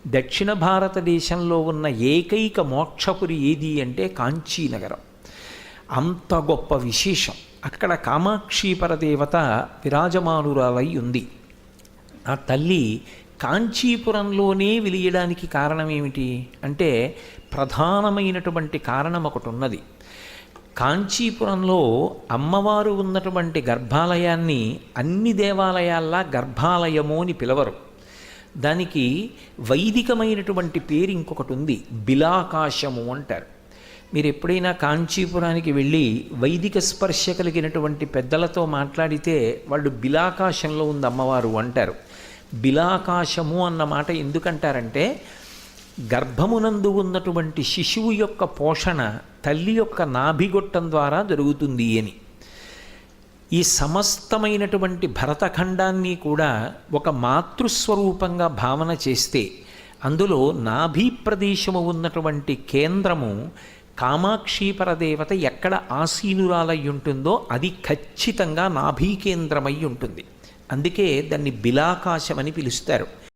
దక్షిణ భారతదేశంలో ఉన్న ఏకైక మోక్షపురి ఏది అంటే కాంచీనగరం. అంత గొప్ప విశేషం. అక్కడ కామాక్షి పరదేవత విరాజమానురాలై ఉంది. ఆ తల్లి కాంచీపురంలోనే వెలియడానికి కారణం ఏమిటి అంటే ప్రధానమైనటువంటి కారణం ఒకటి ఉన్నది. కాంచీపురంలో అమ్మవారు ఉన్నటువంటి గర్భాలయాన్ని అన్ని దేవాలయాల్లా గర్భాలయము అని పిలవరు. దానికి వైదికమైనటువంటి పేరు ఇంకొకటి ఉంది, బిలాకాశము అంటారు. మీరు ఎప్పుడైనా కాంచీపురానికి వెళ్ళి వైదిక స్పర్శ కలిగినటువంటి పెద్దలతో మాట్లాడితే వాళ్ళు బిలాకాశంలో ఉంది అమ్మవారు అంటారు. బిలాకాశము అన్న మాట ఎందుకంటారంటే గర్భమునందు ఉన్నటువంటి శిశువు యొక్క పోషణ తల్లి యొక్క నాభిగొట్టం ద్వారా జరుగుతుంది అని. ఈ సమస్తమైనటువంటి భరతఖండాన్ని కూడా ఒక మాతృస్వరూపంగా భావన చేస్తే అందులో నాభి ప్రదేశము ఉన్నటువంటి కేంద్రము కామాక్షి పరదేవత ఎక్కడ ఆసీనురాలై ఉంటుందో అది ఖచ్చితంగా నాభీ కేంద్రమై ఉంటుంది. అందుకే దాన్ని బిలాకాశం అని పిలుస్తారు.